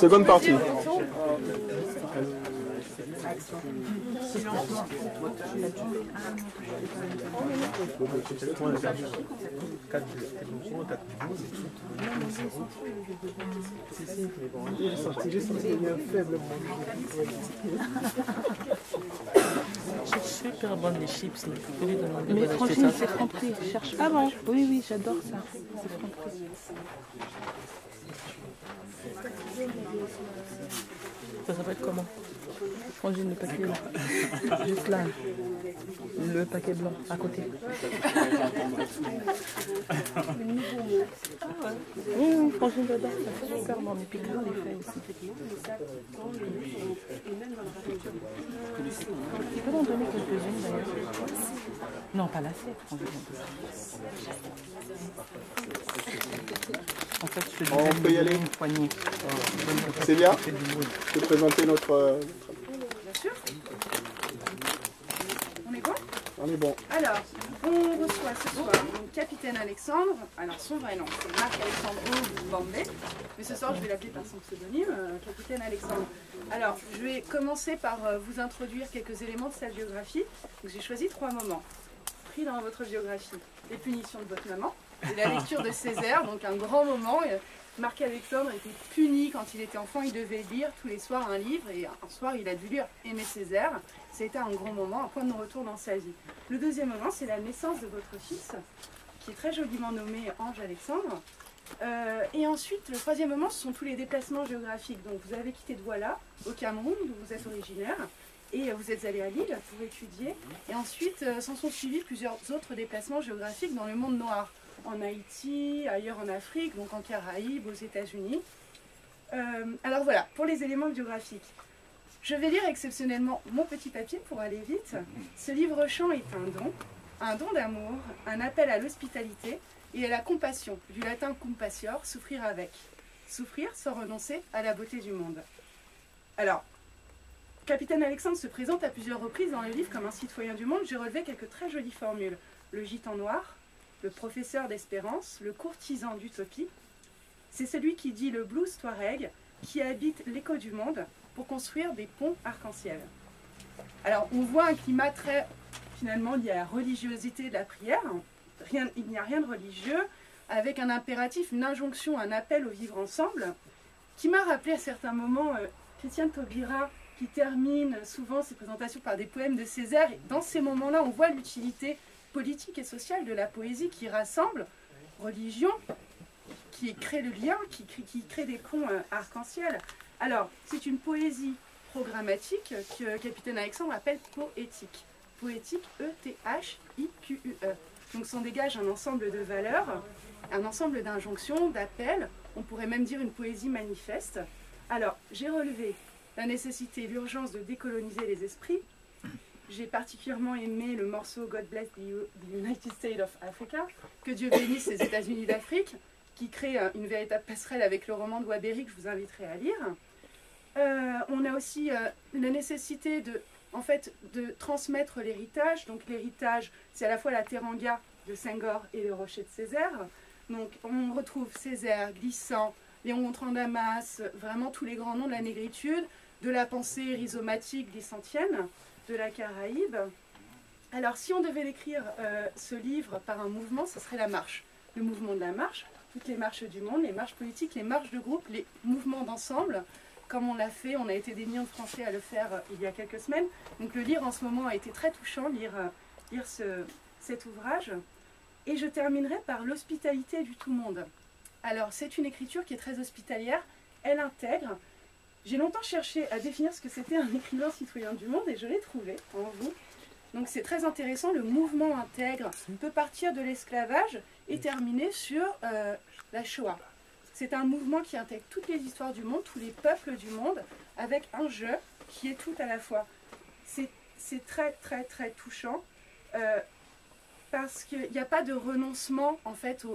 Seconde partie. C'est super bon les chips. Là. Mais franchement, c'est Franprix. Je cherche pas bon. Oui, oui, j'adore ça. C'est Franprix. Ça s'appelle comment? Frangine, le paquet là. Juste là. Le paquet blanc, à côté. Oui, Frangine, j'adore ça. C'est super bon. Et puis Claire les fait aussi. Tu peux m'en donner quelques-unes d'ailleurs? Non, pas l'assiette, Frangine. En fait, je te On peut y aller. une poignée. C'est bien. Je peux présenter notre... Bien sûr. On est bon? On est bon. Alors, on reçoit ce soir donc, Capitaine Alexandre. Alors, son vrai nom, c'est Marc-Alexandre Bambé. Mais ce soir, je vais l'appeler par son pseudonyme, Capitaine Alexandre. Alors, je vais commencer par vous introduire quelques éléments de sa biographie. J'ai choisi 3 moments pris dans votre biographie. Les punitions de votre maman, et la lecture de Césaire, donc un grand moment. Marc-Alexandre était puni quand il était enfant, il devait lire tous les soirs un livre, et un soir il a dû lire Aimé Césaire. C'était un grand moment, un point de non-retour dans sa vie. Le deuxième moment, c'est la naissance de votre fils, qui est très joliment nommé Ange Alexandre. Et ensuite, le troisième moment, ce sont tous les déplacements géographiques. Donc vous avez quitté Douala, au Cameroun, d'où vous êtes originaire, et vous êtes allé à Lille pour étudier. Et ensuite, s'en sont suivis plusieurs autres déplacements géographiques dans le monde noir. En Haïti, ailleurs en Afrique, donc en Caraïbes, aux États-Unis. Alors voilà, pour les éléments biographiques. Je vais lire exceptionnellement mon petit papier pour aller vite. Ce livre-champ est un don d'amour, un appel à l'hospitalité et à la compassion, du latin compassior, souffrir avec. Souffrir sans renoncer à la beauté du monde. Alors, Capitaine Alexandre se présente à plusieurs reprises dans le livre comme un citoyen du monde. J'ai relevé quelques très jolies formules. Le gitan noir, le professeur d'espérance, le courtisan d'utopie. C'est celui qui dit le blues touareg, qui habite l'écho du monde pour construire des ponts arc-en-ciel. Alors, on voit un climat très, finalement, lié à la religiosité de la prière. Il n'y a rien de religieux, avec un impératif, une injonction, un appel au vivre ensemble, qui m'a rappelé à certains moments Christiane Taubira, qui termine souvent ses présentations par des poèmes de Césaire. Et dans ces moments-là, on voit l'utilité politique et sociale de la poésie qui rassemble religion, qui crée le lien, qui crée des ponts arc-en-ciel. Alors, c'est une poésie programmatique que Capitaine Alexandre appelle poétique. Poétique, E-T-H-I-Q-U-E. Donc, s'en dégage un ensemble de valeurs, un ensemble d'injonctions, d'appels. On pourrait même dire une poésie manifeste. Alors, j'ai relevé la nécessité, l'urgence de décoloniser les esprits. J'ai particulièrement aimé le morceau God Bless the United States of Africa, que Dieu bénisse les États-Unis d'Afrique, qui crée une véritable passerelle avec le roman de Waberi que je vous inviterai à lire. On a aussi la nécessité de transmettre l'héritage. Donc l'héritage, c'est à la fois la teranga de Senghor et le rocher de Césaire. Donc on retrouve Césaire, Glissant, Léon Gontran Damas, vraiment tous les grands noms de la négritude, de la pensée rhizomatique glissantienne, de la Caraïbe. Alors si on devait décrire ce livre par un mouvement, ce serait la marche. Le mouvement de la marche, toutes les marches du monde, les marches politiques, les marches de groupe, les mouvements d'ensemble, comme on l'a fait, on a été des millions de Français à le faire il y a quelques semaines. Donc le lire en ce moment a été très touchant, lire cet ouvrage. Et je terminerai par l'hospitalité du tout monde. Alors c'est une écriture qui est très hospitalière, elle intègre. J'ai longtemps cherché à définir ce que c'était un écrivain citoyen du monde et je l'ai trouvé en vous. Donc c'est très intéressant, le mouvement intègre peut partir de l'esclavage et terminer sur la Shoah. C'est un mouvement qui intègre toutes les histoires du monde, tous les peuples du monde, avec un jeu qui est tout à la fois. C'est très très très touchant parce qu'il n'y a pas de renoncement en fait,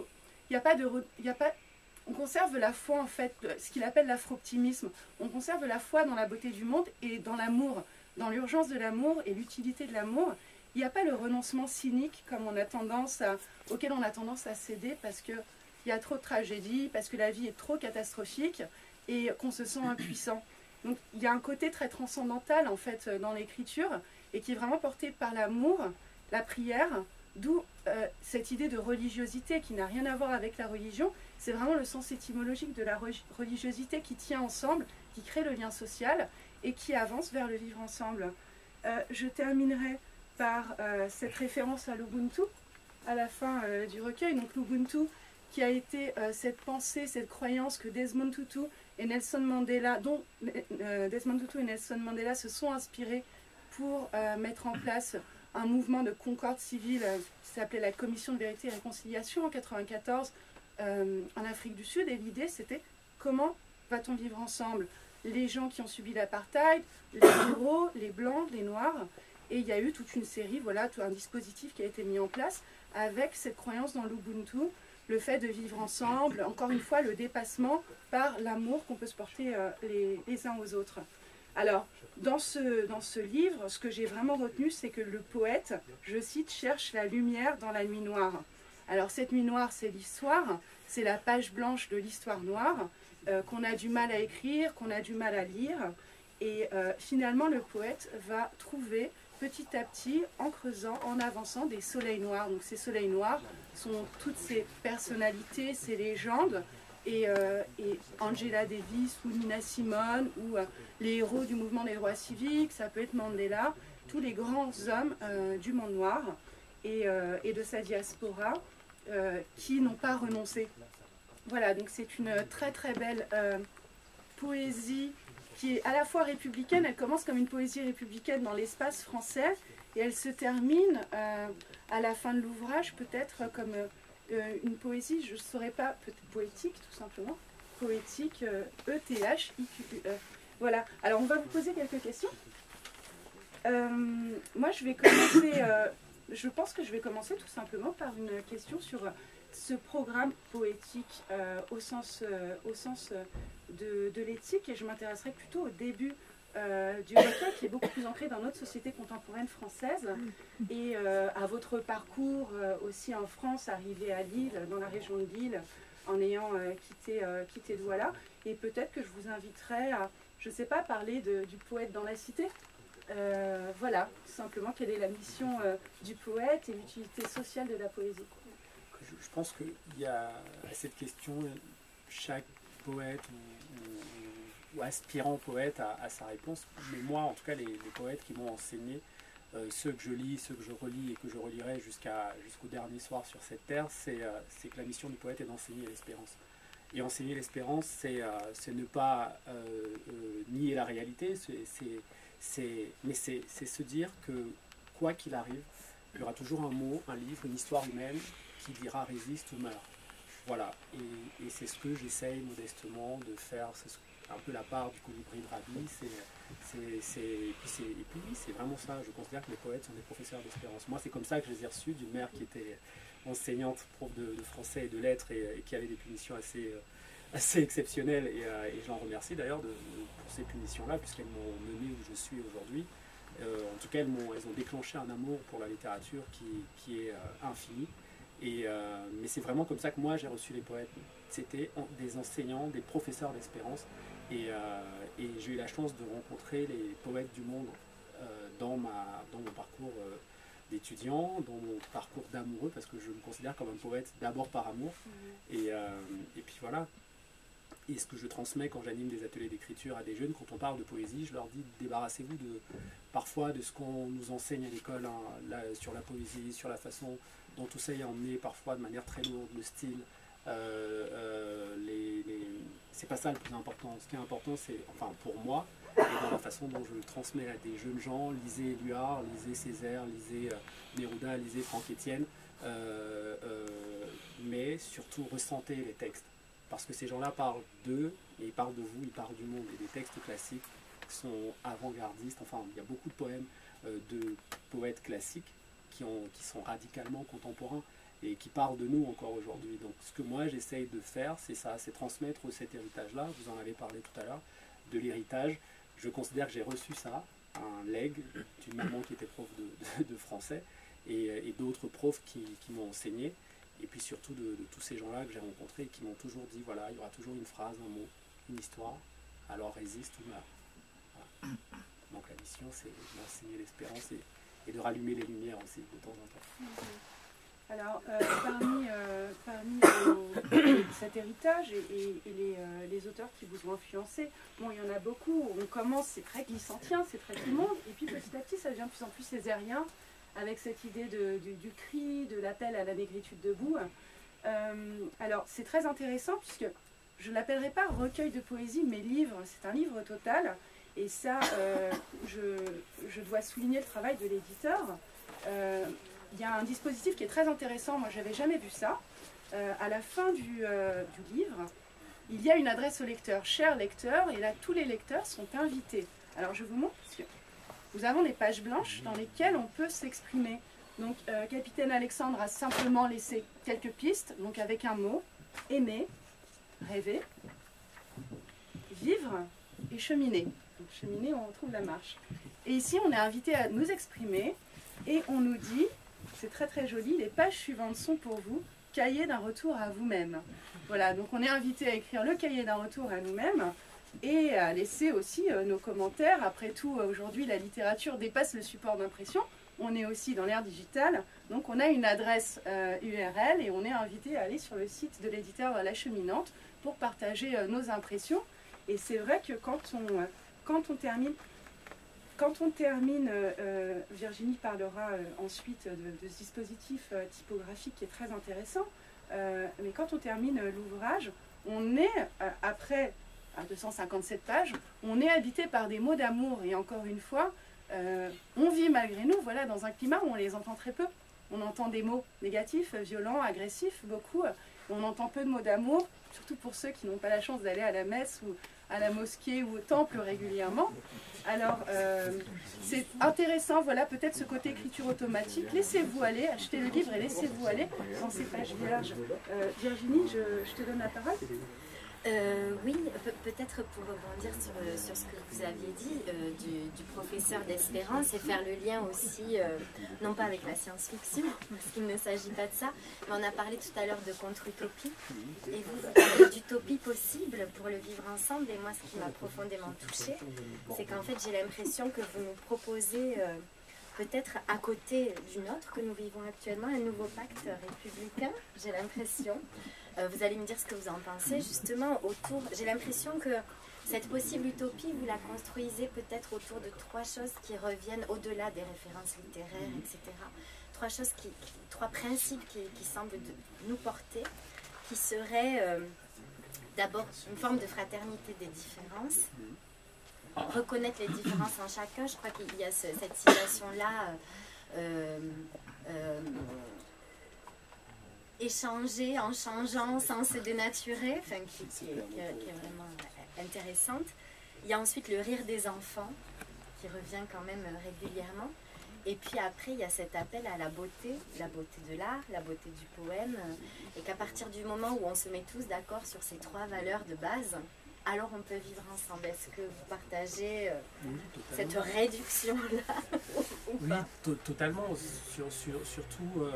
on conserve la foi en fait, ce qu'il appelle l'afro-optimisme. On conserve la foi dans la beauté du monde et dans l'amour, dans l'urgence de l'amour et l'utilité de l'amour. Il n'y a pas le renoncement cynique comme auquel on a tendance à céder parce qu'il y a trop de tragédies, parce que la vie est trop catastrophique. et qu'on se sent impuissant. Donc il y a un côté très transcendantal en fait dans l'écriture et qui est vraiment porté par l'amour, la prière, d'où cette idée de religiosité qui n'a rien à voir avec la religion. C'est vraiment le sens étymologique de la religiosité qui tient ensemble, qui crée le lien social et qui avance vers le vivre ensemble. Je terminerai par cette référence à l'Ubuntu à la fin du recueil. Donc l'Ubuntu qui a été cette pensée, cette croyance que Desmond Tutu et Nelson Mandela, dont Desmond Tutu et Nelson Mandela se sont inspirés pour mettre en place un mouvement de concorde civile qui s'appelait la Commission de vérité et réconciliation en 1994 en Afrique du Sud. Et l'idée c'était comment va-t-on vivre ensemble? Les gens qui ont subi l'apartheid, les héros, les blancs, les noirs. Et il y a eu toute une série, voilà, tout un dispositif qui a été mis en place avec cette croyance dans l'Ubuntu, le fait de vivre ensemble, encore une fois le dépassement par l'amour qu'on peut se porter les uns aux autres. Alors, dans ce livre, ce que j'ai vraiment retenu, c'est que le poète, je cite, cherche la lumière dans la nuit noire. Alors cette nuit noire, c'est l'histoire, c'est la page blanche de l'histoire noire, qu'on a du mal à écrire, qu'on a du mal à lire. Et finalement, le poète va trouver petit à petit, en creusant, en avançant, des soleils noirs. Donc ces soleils noirs sont toutes ces personnalités, ces légendes, et Angela Davis ou Nina Simone, ou les héros du mouvement des droits civiques, ça peut être Mandela, tous les grands hommes du monde noir et de sa diaspora qui n'ont pas renoncé. Voilà, donc c'est une très très belle poésie qui est à la fois républicaine. Elle commence comme une poésie républicaine dans l'espace français et elle se termine à la fin de l'ouvrage peut-être comme une poésie, je ne saurais pas, peut-être poétique tout simplement, poétique, E-T-H-I-Q-U-E. Voilà, alors on va vous poser quelques questions. Moi je vais commencer, je pense que je vais commencer tout simplement par une question sur ce programme poétique au sens de l'éthique, et je m'intéresserai plutôt au début du recueil qui est beaucoup plus ancré dans notre société contemporaine française et à votre parcours aussi en France, arrivé à Lille, dans la région de Lille, en ayant quitté Douala, et peut-être que je vous inviterai à, je ne sais pas, parler du poète dans la cité. Voilà, tout simplement, quelle est la mission du poète et l'utilité sociale de la poésie. Je pense qu'il y a à cette question, chaque poète ou aspirant poète a sa réponse. Mais moi, en tout cas, les poètes qui m'ont enseigné, ceux que je lis, ceux que je relis et que je relirai jusqu'au dernier soir sur cette terre, c'est que la mission du poète est d'enseigner l'espérance. Et enseigner l'espérance, c'est ne pas nier la réalité, mais c'est se dire que quoi qu'il arrive, il y aura toujours un mot, un livre, une histoire humaine qui dira résiste ou meurt. Voilà, et c'est ce que j'essaye modestement de faire, c'est un peu la part du colibri de Rabi, et puis c'est vraiment ça, je considère que les poètes sont des professeurs d'espérance. Moi c'est comme ça que je les ai reçus, d'une mère qui était enseignante, prof de français et de lettres, et qui avait des punitions assez exceptionnelles, et je l'en remercie d'ailleurs pour ces punitions-là, puisqu'elles m'ont mené où je suis aujourd'hui. En tout cas, elles ont déclenché un amour pour la littérature qui est infini. Mais c'est vraiment comme ça que moi j'ai reçu les poètes. C'était des enseignants, des professeurs d'espérance. Et j'ai eu la chance de rencontrer les poètes du monde dans mon parcours d'étudiant, dans mon parcours d'amoureux, parce que je me considère comme un poète d'abord par amour. Et puis voilà. Et ce que je transmets quand j'anime des ateliers d'écriture à des jeunes, quand on parle de poésie, je leur dis débarrassez-vous parfois de ce qu'on nous enseigne à l'école, hein, sur la poésie, sur la façon dont tout ça est emmené parfois de manière très lourde, le style. C'est pas ça le plus important. Ce qui est important, c'est, enfin pour moi, et dans la façon dont je le transmets à des jeunes gens, lisez Éluard, lisez Césaire, lisez Neruda, lisez Franck Etienne, mais surtout ressentez les textes. Parce que ces gens-là parlent d'eux, et ils parlent de vous, ils parlent du monde. Et les textes classiques sont avant-gardistes. Enfin, il y a beaucoup de poèmes de poètes classiques qui sont radicalement contemporains et qui parlent de nous encore aujourd'hui. Donc ce que moi j'essaye de faire, c'est ça, c'est transmettre cet héritage-là. Vous en avez parlé tout à l'heure, de l'héritage. Je considère que j'ai reçu ça, un legs d'une maman qui était prof de français et d'autres profs qui m'ont enseigné. Et puis surtout de tous ces gens-là que j'ai rencontrés et qui m'ont toujours dit, voilà, il y aura toujours une phrase, un mot une histoire, alors résiste ou meurt. Voilà. Donc la mission, c'est d'enseigner l'espérance et de rallumer les lumières aussi de temps en temps. Alors, parmi cet héritage et les auteurs qui vous ont influencé, bon, il y en a beaucoup. On commence, c'est très glissantien, c'est très tout le monde, et puis petit à petit, ça devient de plus en plus césarien, avec cette idée du cri, de l'appel à la négritude debout. Alors, c'est très intéressant, puisque je ne l'appellerai pas recueil de poésie, mais livre, c'est un livre total, et ça, je dois souligner le travail de l'éditeur. Il y a un dispositif qui est très intéressant, moi j'avais jamais vu ça. À la fin du livre, il y a une adresse au lecteur, cher lecteur, et là tous les lecteurs sont invités. Alors je vous montre, parce que nous avons des pages blanches dans lesquelles on peut s'exprimer. Donc Capitaine Alexandre a simplement laissé quelques pistes, donc avec un mot, aimer, rêver, vivre et cheminer. Donc, cheminer, on retrouve la marche. Et ici on est invité à nous exprimer, et on nous dit, c'est très très joli, les pages suivantes sont pour vous, cahier d'un retour à vous-même. Voilà, donc on est invité à écrire le cahier d'un retour à nous-mêmes et à laisser aussi nos commentaires. Après tout, aujourd'hui, la littérature dépasse le support d'impression. On est aussi dans l'ère digitale, donc on a une adresse URL et on est invité à aller sur le site de l'éditeur La Cheminante pour partager nos impressions. Et c'est vrai que quand on termine, Virginie parlera ensuite de ce dispositif typographique qui est très intéressant, mais quand on termine l'ouvrage, on est, après 257 pages, on est habité par des mots d'amour, et encore une fois, on vit malgré nous, voilà, dans un climat où on les entend très peu. On entend des mots négatifs, violents, agressifs, beaucoup, on entend peu de mots d'amour, surtout pour ceux qui n'ont pas la chance d'aller à la messe ou à la mosquée ou au temple régulièrement. Alors, c'est intéressant, voilà, peut-être ce côté écriture automatique. Laissez-vous aller, achetez le livre et laissez-vous aller dans ces pages vierges. Virginie, je te donne la parole. Oui, peut-être pour rebondir sur ce que vous aviez dit du professeur d'espérance et faire le lien aussi, non pas avec la science-fiction, parce qu'il ne s'agit pas de ça, mais on a parlé tout à l'heure de contre-utopie, et vous parlez d'utopie possible pour le vivre ensemble, et moi ce qui m'a profondément touchée, c'est qu'en fait j'ai l'impression que vous nous proposez peut-être à côté du nôtre que nous vivons actuellement, un nouveau pacte républicain, j'ai l'impression. Vous allez me dire ce que vous en pensez, justement, autour... J'ai l'impression que cette possible utopie, vous la construisez peut-être autour de trois choses qui reviennent au-delà des références littéraires, etc. Trois principes qui semblent nous porter, qui seraient d'abord une forme de fraternité des différences, reconnaître les différences en chacun. Je crois qu'il y a cette citation-là... échanger en changeant sans se dénaturer, enfin, qui est vraiment intéressante. Il y a ensuite le rire des enfants, qui revient quand même régulièrement. Et puis après, il y a cet appel à la beauté de l'art, la beauté du poème, et qu'à partir du moment où on se met tous d'accord sur ces trois valeurs de base, alors on peut vivre ensemble. Est-ce que vous partagez cette réduction-là Oui, totalement. Surtout,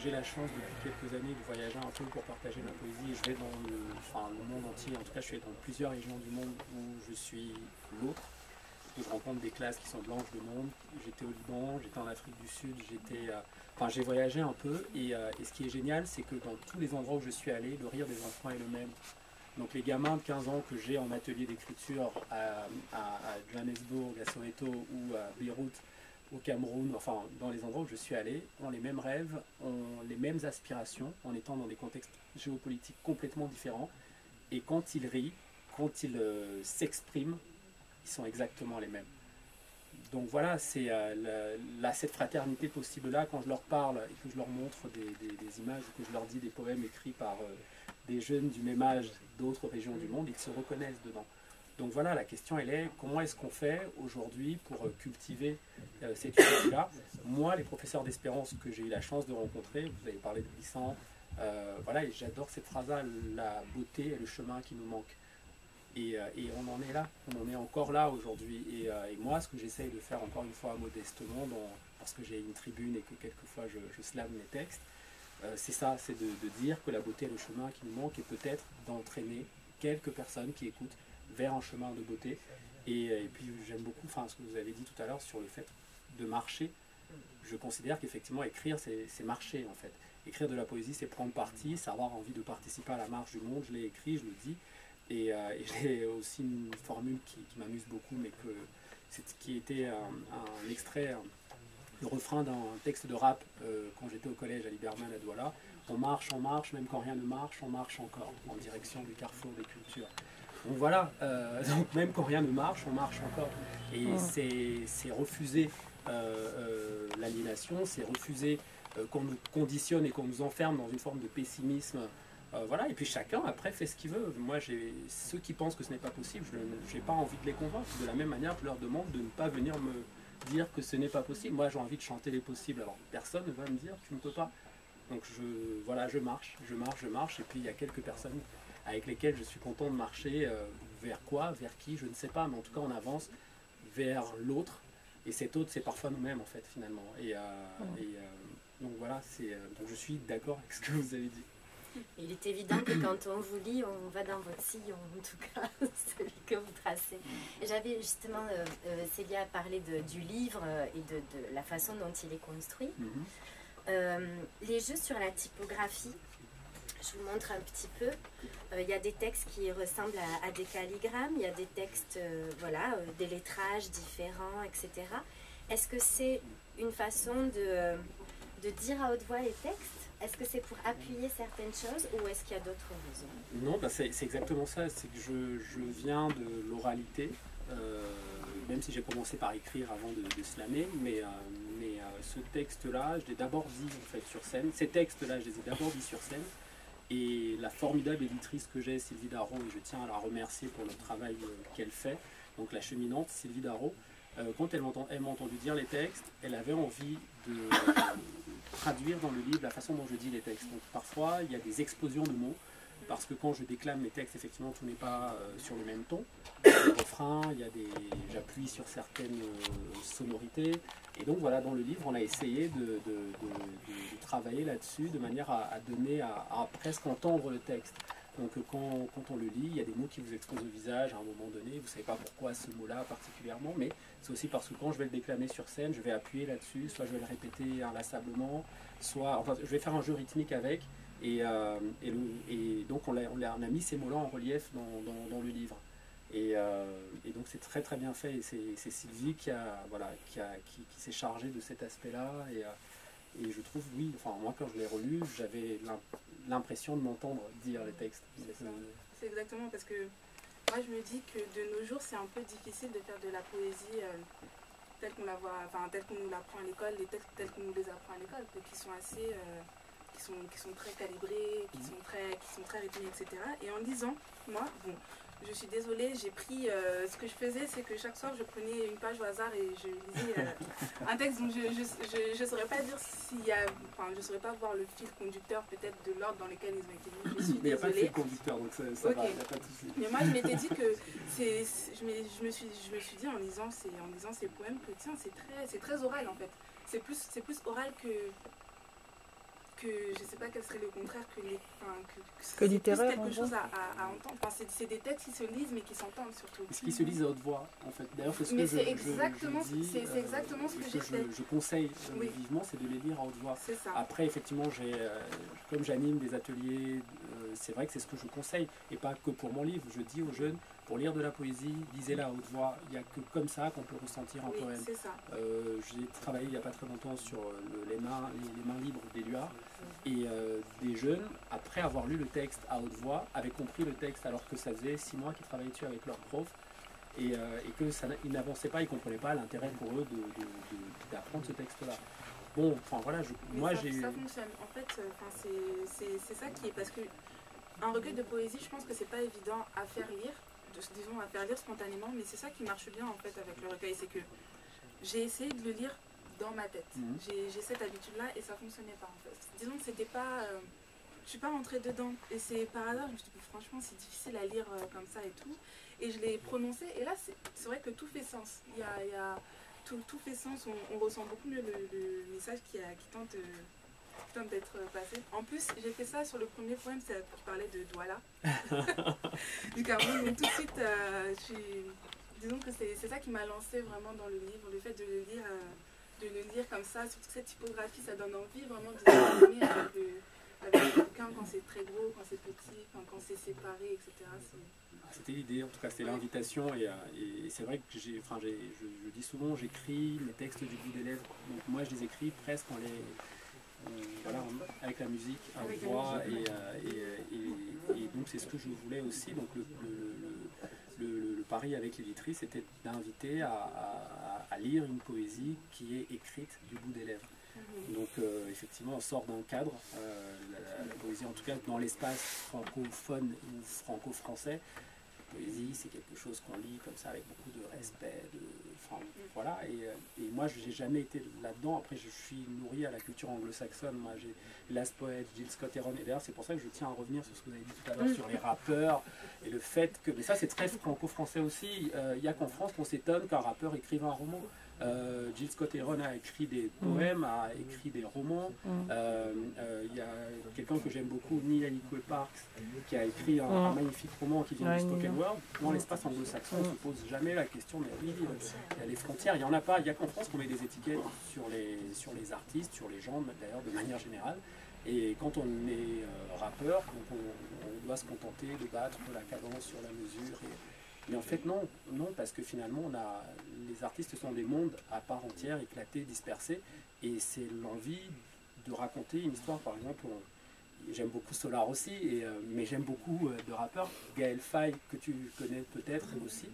j'ai la chance depuis quelques années de voyager un peu pour partager ma poésie. Je vais dans le monde entier. En tout cas, je suis dans plusieurs régions du monde où je suis l'autre. Je rencontre des classes qui sont blanches de monde. J'étais au Liban, j'étais en Afrique du Sud, j'ai voyagé un peu. Et ce qui est génial, c'est que dans tous les endroits où je suis allé, le rire des enfants est le même. Donc les gamins de 15 ans que j'ai en atelier d'écriture à Johannesburg, à Soweto ou à Beyrouth, au Cameroun, enfin dans les endroits où je suis allé, ont les mêmes rêves, ont les mêmes aspirations, en étant dans des contextes géopolitiques complètement différents. Et quand ils rient, quand ils s'expriment, ils sont exactement les mêmes. Donc voilà, c'est cette fraternité possible-là, quand je leur parle et que je leur montre des images, ou que je leur dis des poèmes écrits par des jeunes du même âge d'autres régions du monde, ils se reconnaissent dedans. Donc voilà, la question elle est, comment est-ce qu'on fait aujourd'hui pour cultiver cette utopie-là? Moi, les professeurs d'espérance que j'ai eu la chance de rencontrer, vous avez parlé de Glissant, voilà, et j'adore cette phrase-là, la beauté est le chemin qui nous manque. Et on en est là, on en est encore là aujourd'hui. Et moi, ce que j'essaye de faire encore une fois modestement, parce que j'ai une tribune et que quelquefois je slame les textes, c'est ça, c'est de dire que la beauté est le chemin qui nous manque et peut-être d'entraîner quelques personnes qui écoutent vers un chemin de beauté. Et puis j'aime beaucoup ce que vous avez dit tout à l'heure sur le fait de marcher. Je considère qu'effectivement écrire c'est marcher en fait. Écrire de la poésie c'est prendre parti, c'est avoir envie de participer à la marche du monde. Je l'ai écrit, je le dis. Et j'ai aussi une formule qui m'amuse beaucoup, mais qui était un extrait, le refrain d'un texte de rap quand j'étais au collège à Liberman à Douala. On marche, même quand rien ne marche, on marche encore en direction du carrefour des cultures. Donc voilà, donc même quand rien ne marche, on marche encore. Et c'est refuser l'aliénation, c'est refuser qu'on nous conditionne et qu'on nous enferme dans une forme de pessimisme. Voilà, et puis chacun après fait ce qu'il veut. Moi, ceux qui pensent que ce n'est pas possible, je n'ai pas envie de les convaincre. De la même manière, je leur demande de ne pas venir me dire que ce n'est pas possible. Moi, j'ai envie de chanter les possibles. Alors personne ne va me dire tu ne peux pas. Donc je marche. Et puis il y a quelques personnes avec lesquelles je suis content de marcher. Vers quoi, vers qui, je ne sais pas. Mais en tout cas, on avance vers l'autre. Et cet autre, c'est parfois nous-mêmes en fait finalement. Donc voilà, donc je suis d'accord avec ce que vous avez dit. Il est évident que quand on vous lit, on va dans votre sillon, en tout cas, celui que vous tracez. J'avais justement, Célia a parlé du livre et de la façon dont il est construit. Les jeux sur la typographie, je vous montre un petit peu. Il y a des textes qui ressemblent à des calligrammes, il y a des textes, des lettrages différents, etc. Est-ce que c'est une façon de dire à haute voix les textes? Est-ce que c'est pour appuyer certaines choses ou est-ce qu'il y a d'autres raisons? Non, c'est exactement ça. C'est que je viens de l'oralité, même si j'ai commencé par écrire avant de slammer, mais ce texte-là, je l'ai d'abord dit en fait, sur scène. Ces textes-là, je les ai d'abord dit sur scène. Et la formidable éditrice que j'ai, Sylvie Darro, et je tiens à la remercier pour le travail qu'elle fait, donc la cheminante Sylvie Darro, quand elle m'a entendu dire les textes, elle avait envie de traduire dans le livre la façon dont je dis les textes. Donc parfois, il y a des explosions de mots, parce que quand je déclame mes textes, effectivement, tout n'est pas sur le même ton. Il y a des refrains, j'appuie sur certaines sonorités. Et donc voilà, dans le livre, on a essayé de travailler là-dessus, de manière à donner, à presque entendre le texte. Donc quand on le lit, il y a des mots qui vous explosent au visage à un moment donné, vous ne savez pas pourquoi ce mot-là particulièrement, mais c'est aussi parce que quand je vais le déclamer sur scène, je vais appuyer là-dessus, soit je vais le répéter inlassablement, soit je vais faire un jeu rythmique avec, et donc on a mis ces mots-là en relief dans le livre. Et donc c'est très très bien fait, et c'est Sylvie qui s'est chargée de cet aspect-là, et je trouve, oui, enfin moi quand je l'ai relu, j'avais l'impression de m'entendre dire les textes. C'est exactement, parce que moi je me dis que de nos jours c'est un peu difficile de faire de la poésie telle qu'on la voit, enfin telle qu'on nous l'apprend à l'école, les textes tels qu'on nous les apprend à l'école, qui sont assez, qui sont très calibrés, qui sont très rythmés, etc. Et en lisant, moi, bon, je suis désolée, j'ai pris, ce que je faisais, c'est que chaque soir je prenais une page au hasard et je lisais un texte dont je ne saurais pas dire s'il y a, enfin je ne saurais pas voir le fil conducteur peut-être de l'ordre dans lequel ils ont été mis. Je suis désolée. Mais il n'y a pas de fil conducteur, donc ça va, il n'y a pas de souci. Mais moi je m'étais dit que je me suis dit en lisant ces poèmes que tiens, c'est très oral en fait. C'est plus oral que je ne sais pas quel serait le contraire que littéraire, quelque chose à entendre. Enfin, c'est des textes qui se lisent mais qui s'entendent surtout. Ce qui se lisent à haute voix en fait. D'ailleurs c'est ce que c'est exactement ce que j'ai fait. Je conseille vivement, c'est de les lire à haute voix. C'est ça. Après effectivement comme j'anime des ateliers, c'est vrai que c'est ce que je conseille, et pas que pour mon livre. Je dis aux jeunes, pour lire de la poésie, lisez-la à haute voix. Il n'y a que comme ça qu'on peut ressentir un poème. C'est ça. J'ai travaillé il n'y a pas très longtemps sur les mains libres d'Éluard, et des jeunes, après avoir lu le texte à haute voix, avaient compris le texte alors que ça faisait 6 mois qu'ils travaillaient dessus avec leur prof, et qu'ils n'avançaient pas, ils ne comprenaient pas l'intérêt pour eux d'apprendre ce texte-là. Bon, enfin voilà, ça fonctionne. En fait, c'est ça qui est, parce que un recueil de poésie, je pense que c'est pas évident à faire lire, à faire lire spontanément, mais c'est ça qui marche bien en fait avec le recueil, c'est que j'ai essayé de le lire dans ma tête. J'ai cette habitude-là et ça fonctionnait pas en fait. Disons que c'était pas... je suis pas rentrée dedans, et c'est par hasard, je me suis dit franchement c'est difficile à lire comme ça et tout, et je l'ai prononcé, et là c'est vrai que tout fait sens. Tout fait sens, on ressent beaucoup mieux le message qui tente content d'être passée. En plus, j'ai fait ça sur le premier poème, c'est pour parler de Douala. Du Cameroun. Donc tout de suite, disons que c'est ça qui m'a lancé vraiment dans le livre, le fait de le lire comme ça, surtout cette typographie, ça donne envie vraiment de s'imaginer avec le bouquin quand c'est très gros, quand c'est petit, quand c'est séparé, etc. C'était l'idée, en tout cas c'était l'invitation, et c'est vrai que je dis souvent, j'écris mes textes du bout des lèvres, donc moi je les écris presque voilà, avec la musique à voix, et donc c'est ce que je voulais aussi. Donc le pari avec l'éditrice était d'inviter à lire une poésie qui est écrite du bout des lèvres. Donc effectivement on sort d'un cadre, la poésie en tout cas dans l'espace francophone ou franco-français. La poésie c'est quelque chose qu'on lit comme ça avec beaucoup de respect, voilà, et moi je n'ai jamais été là-dedans. Après je suis nourri à la culture anglo-saxonne, moi j'ai Last Poet, Jill Scott Heron, et d'ailleurs c'est pour ça que je tiens à revenir sur ce que vous avez dit tout à l'heure sur les rappeurs, et le fait que, mais ça c'est très franco-français aussi, il n'y a qu'en France qu'on s'étonne qu'un rappeur écrive un roman. Jill Scott Heron a écrit des poèmes, a écrit des romans. Il y a quelqu'un que j'aime beaucoup, Neil Anikwe Parks, qui a écrit un magnifique roman qui vient du spoken word. Dans l'espace anglo-saxon, on ne se pose jamais la question, mais oui, il y a les frontières, il n'y en a pas. Il n'y a qu'en France qu'on met des étiquettes sur les artistes, sur les gens d'ailleurs de manière générale. Et quand on est rappeur, donc on doit se contenter de battre la cadence sur la mesure. Mais en fait non, parce que finalement les artistes sont des mondes à part entière, éclatés, dispersés, et c'est l'envie de raconter une histoire. Par exemple, j'aime beaucoup Solar aussi, mais j'aime beaucoup de rappeurs, Gaël Faye, que tu connais peut-être aussi,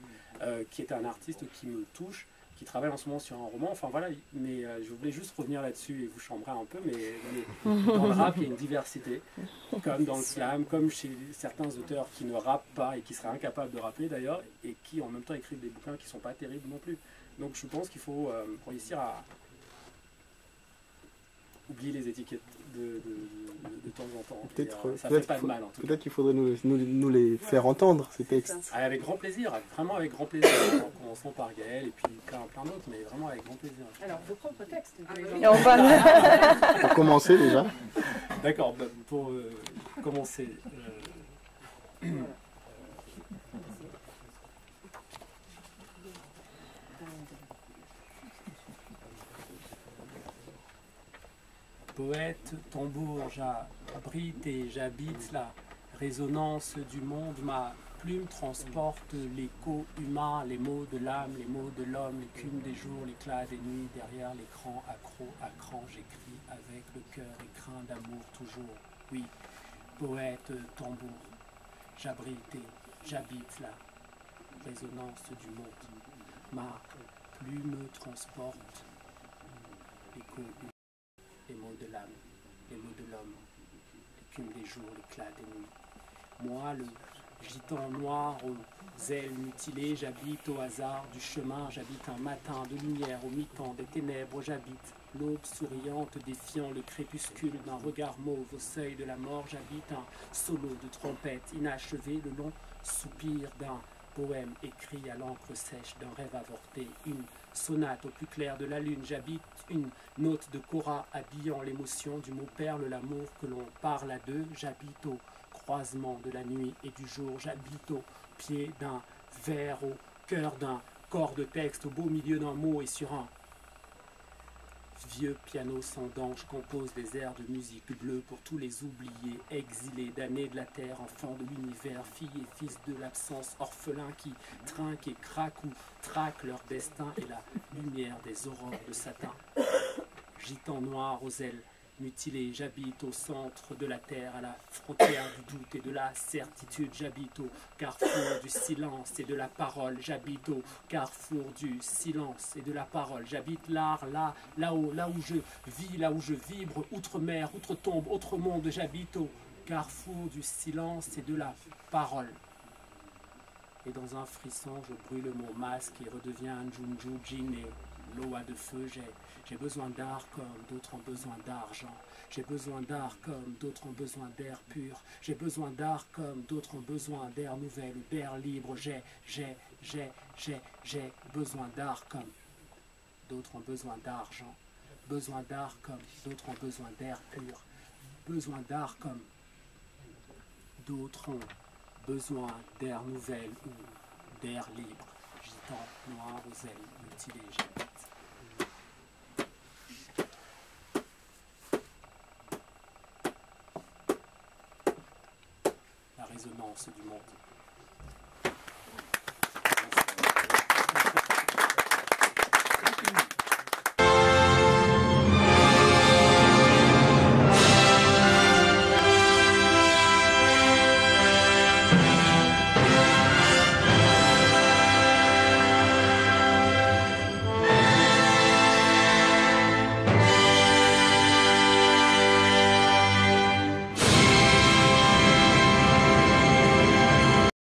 qui est un artiste qui me touche, qui travaille en ce moment sur un roman, enfin voilà, mais je voulais juste revenir là-dessus et vous chambrer un peu, mais dans le rap, il y a une diversité, comme dans le slam, comme chez certains auteurs qui ne rappent pas et qui seraient incapables de rapper d'ailleurs, et qui en même temps écrivent des bouquins qui ne sont pas terribles non plus. Donc je pense qu'il faut réussir à oublier les étiquettes de temps en temps. Ça fait pas de mal en tout cas. Peut-être qu'il faudrait nous les faire entendre, ces textes. Avec grand plaisir, vraiment avec grand plaisir. En commençant par Gaël et puis plein d'autres, mais vraiment avec grand plaisir. Alors, vos propres textes. Et on va... Pour commencer déjà. D'accord, pour commencer. Poète, tambour, j'abrite et j'habite la résonance du monde. Ma plume transporte l'écho humain, les mots de l'âme, les mots de l'homme, l'écume des jours, l'éclat des nuits. Derrière l'écran, accro à cran, j'écris avec le cœur écrin d'amour toujours. Oui, poète, tambour, j'abrite et j'habite la résonance du monde. Ma plume transporte l'écho humain, les mots de l'âme, les mots de l'homme, l'écume des jours, l'éclat des nuits. Moi, le gitan noir aux ailes mutilées, j'habite au hasard du chemin, j'habite un matin de lumière au mi-temps des ténèbres, j'habite l'aube souriante défiant le crépuscule d'un regard mauve au seuil de la mort, j'habite un solo de trompette inachevé, le long soupir d'un poème écrit à l'encre sèche d'un rêve avorté, une sonate au plus clair de la lune, j'habite une note de Cora habillant l'émotion du mot perle, l'amour que l'on parle à deux, j'habite au croisement de la nuit et du jour, j'habite au pied d'un vers, au cœur d'un corps de texte, au beau milieu d'un mot et sur un vieux piano sans dents, je compose des airs de musique bleue pour tous les oubliés, exilés, damnés de la terre, enfants de l'univers, filles et fils de l'absence, orphelins qui trinquent et craquent ou traquent leur destin et la lumière des aurores de satin. Gitan noir aux ailes mutilées, j'habite au centre de la terre, à la frontière du doute et de la certitude, j'habite au carrefour du silence et de la parole, j'habite au carrefour du silence et de la parole, j'habite l'art, là-haut, là où je vis, là où je vibre, outre-mer, outre-tombe, autre monde, j'habite au carrefour du silence et de la parole. Et dans un frisson, je brûle mon masque et redeviens un Junju Jin et l'eau à de feu, j'ai besoin d'art comme d'autres ont besoin d'argent. J'ai besoin d'art comme d'autres ont besoin d'air pur. J'ai besoin d'art comme d'autres ont besoin d'air nouvelle ou d'air libre. J'ai besoin d'art comme d'autres ont besoin d'argent. besoin d'art comme d'autres ont besoin d'air pur, besoin d'art comme d'autres ont besoin d'air nouvelle ou d'air libre, gitan noir aux ailes mutilées j'habite. La résonance du monde.